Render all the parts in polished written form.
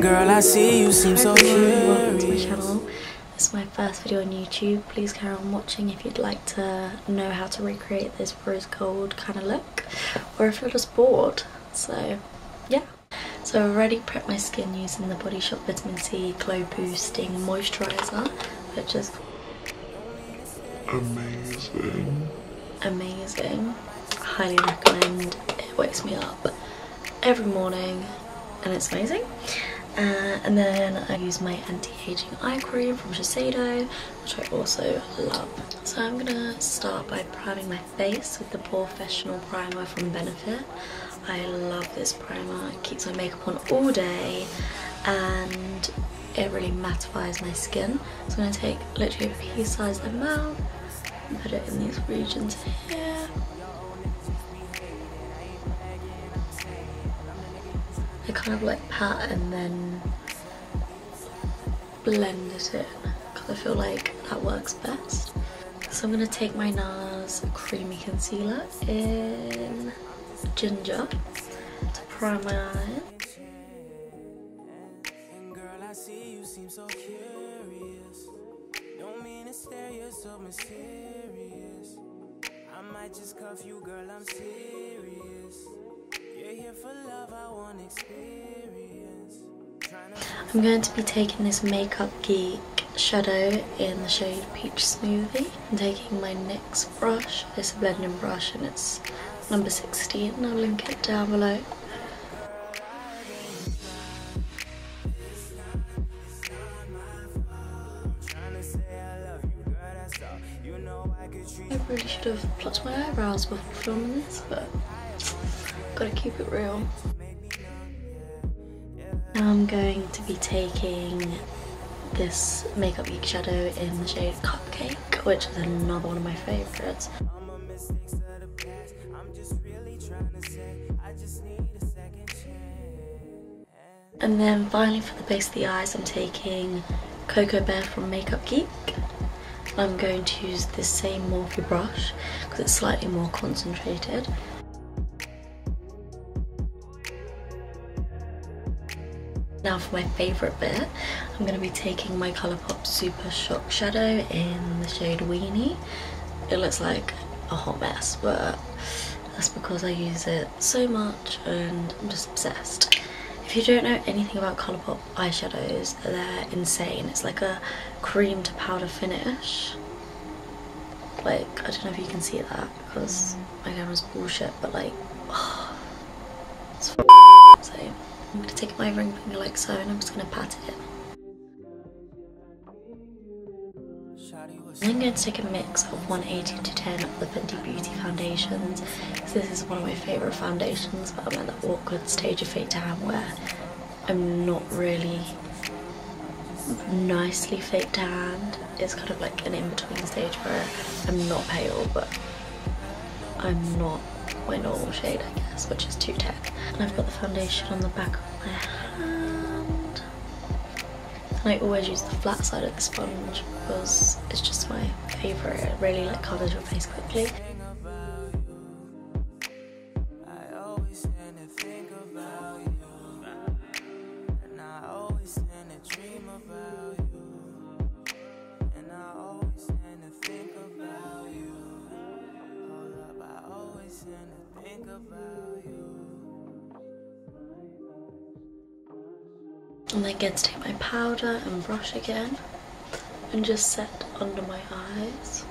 girl, I see you seem so curious. Welcome to my channel. This is my first video on YouTube. Please carry on watching if you'd like to know how to recreate this rose gold kind of look, or if you're just bored. So yeah. So I've already prepped my skin using the Body Shop Vitamin C Glow Boosting Moisturiser, which is amazing. I highly recommend. It wakes me up every morning and it's amazing. And then I use my anti-aging eye cream from Shiseido, which I also love. So I'm gonna start by priming my face with the Porefessional primer from Benefit. I love this primer. It keeps my makeup on all day and it really mattifies my skin. So I'm gonna take literally a pea-sized amount and put it in these regions here. I kind of like pat and then blend it in because I feel like that works best. So I'm going to take my NARS Creamy Concealer in Ginger to prime my eye. Girl, I see you seem so curious. Don't mean to stare, you're so mysterious. I might just cuff you, girl, I'm serious. You're here for love, I want experience. I'm going to be taking this Makeup Geek shadow in the shade Peach Smoothie. I'm taking my NYX brush. It's a blending brush and it's number 16 and I'll link it down below. I really should have plucked my eyebrows before filming this, but gotta keep it real. Now I'm going to be taking this Makeup Geek shadow in the shade Cupcake, which is another one of my favourites. And then finally for the base of the eyes I'm taking Coco from Makeup Geek. I'm going to use this same Morphe brush because it's slightly more concentrated. Now for my favourite bit, I'm going to be taking my ColourPop Supershock shadow in the shade Weenie. It looks like a hot mess, but that's because I use it so much and I'm just obsessed. If you don't know anything about ColourPop eyeshadows, they're insane. It's like a cream to powder finish. Like, I don't know if you can see that because my camera's bullshit, but like, oh, it's so I'm going to take my ring finger like so and I'm just going to pat it. I'm going to take a mix of 180 to 10 of the Fenty Beauty foundations. This is one of my favourite foundations, but I'm at that awkward stage of fake tan where I'm not really nicely fake tanned. It's kind of like an in-between stage where I'm not pale, but I'm not my normal shade, I guess, which is 210. And I've got the foundation on the back of my hand. And I always use the flat side of the sponge because it's just my favourite. It really like covers your face quickly. And then get to take my powder and brush again and just set under my eyes.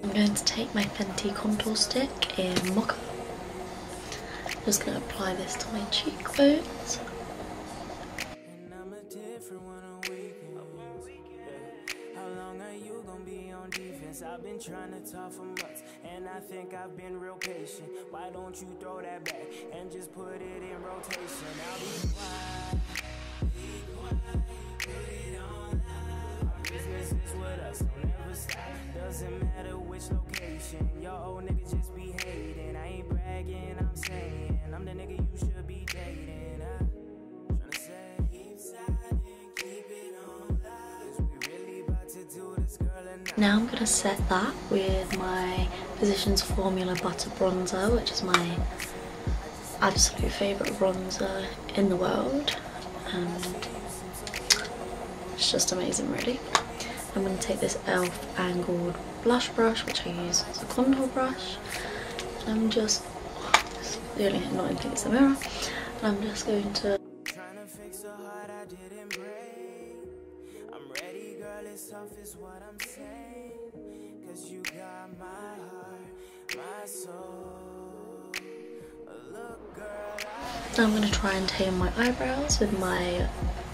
I'm going to take my Fenty contour stick in Mocha. I'm just going to apply this to my cheekbones. I've been trying to talk for months, and I think I've been real patient. Why don't you throw that back and just put it in rotation? I'll be quiet, put it on loud. Business is with us, so never stop. Doesn't matter which location. Your old nigga just be hating. I ain't bragging, I'm saying I'm the nigga you should be dating. Tryna say, keep silent, keep it on loud. 'Cause we really about to do this, girl, and Now I'm going to set that with my Physicians Formula Butter Bronzer, which is my absolute favourite bronzer in the world, and it's just amazing really. I'm going to take this e.l.f. angled blush brush, which I use as a contour brush, and I'm just, it's the only annoying thing is the mirror, and I'm just going to now I'm going to try and tame my eyebrows with my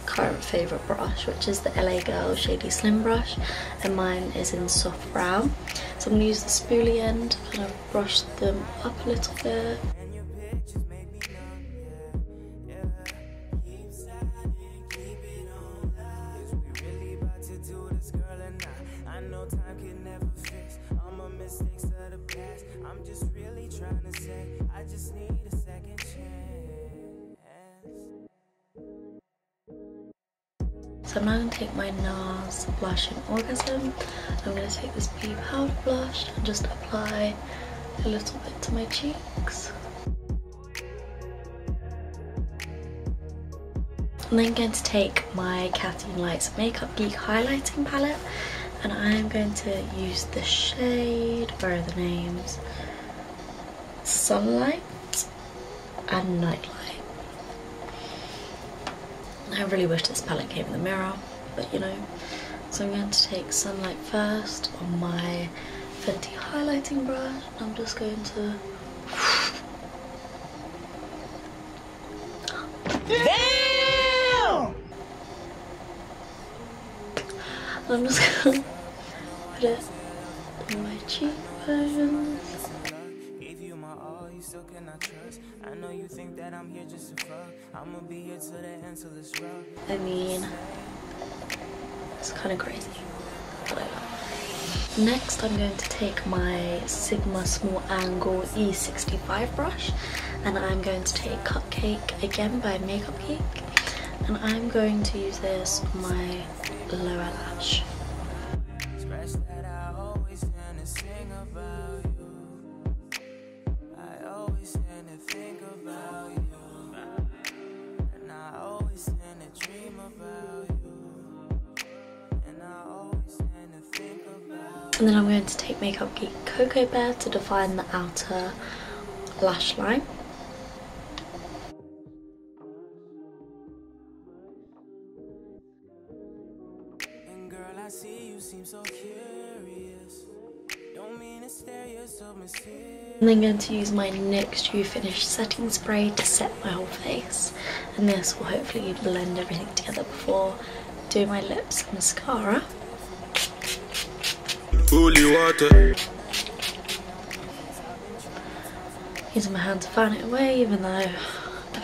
current favourite brush, which is the LA Girl Shady Slim brush, and mine is in soft brown. So I'm going to use the spoolie end to kind of brush them up a little bit. So I'm now going to take my NARS blush in Orgasm. I'm going to take this pea powder blush and just apply a little bit to my cheeks. I'm then going to take my Kathleen Lights Makeup Geek highlighting palette, and I'm going to use the shade, where are the names? Sunlight and Nightlight. I really wish this palette came in the mirror, but you know. So I'm going to take Sunlight first on my Fenty highlighting brush. I'm just going to... Damn! I'm just going to put it in my cheekbones. I know you think that I'm here just to fuck. I'm gonna be here till the end, till it's rough. I mean, it's kind of crazy. Next, I'm going to take my Sigma Small Angle E65 brush, and I'm going to take Cupcake again by Makeup Geek, and I'm going to use this on my lower lash. And then I'm going to take Makeup Geek Coco Bear to define the outer lash line. And girl, I see you seem so curious. Don't mean to stare, you're so mysterious. I'm then going to use my NYX Dewy Finish setting spray to set my whole face. And this will hopefully blend everything together before doing my lips and mascara. Holy water. Using my hand to fan it away, even though I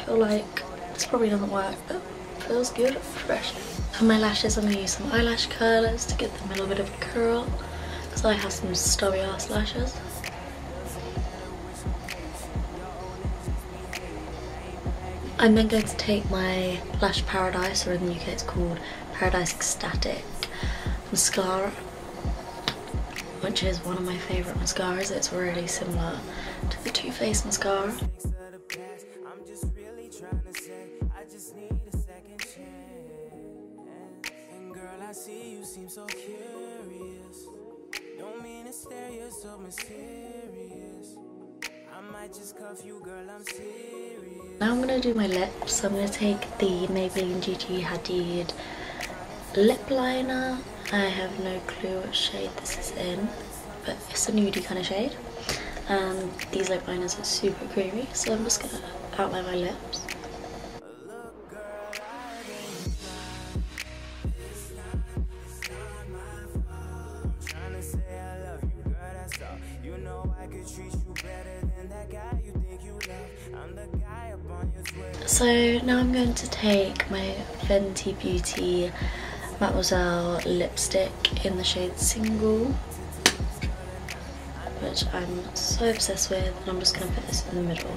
feel like this probably doesn't work, but it feels good and fresh. For my lashes, I'm going to use some eyelash curlers to give them a little bit of a curl, because I have some stubby ass lashes. I'm then going to take my Lash Paradise, or in the UK it's called Paradise Ecstatic mascara, which is one of my favourite mascaras. It's really similar to the Too Faced mascara. Now I'm going to do my lips. I'm going to take the Maybelline Gigi Hadid lip liner. I have no clue what shade this is in, but it's a nudie kind of shade. And these lip liners are super creamy, so I'm just going to outline my lips. So now I'm going to take my Fenty Beauty Mattemoiselle lipstick in the shade Single, which I'm so obsessed with, and I'm just going to put this in the middle.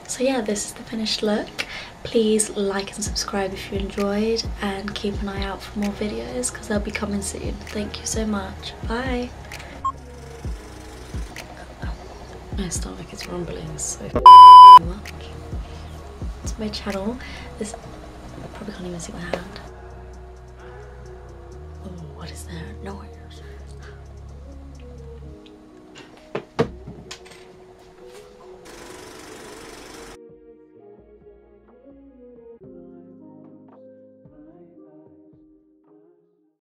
So yeah, this is the finished look. Please like and subscribe if you enjoyed, and keep an eye out for more videos because they'll be coming soon. Thank you so much. Bye. My stomach is rumbling so much. It's my channel. This, I probably can't even see my hand. Oh, what is there? No.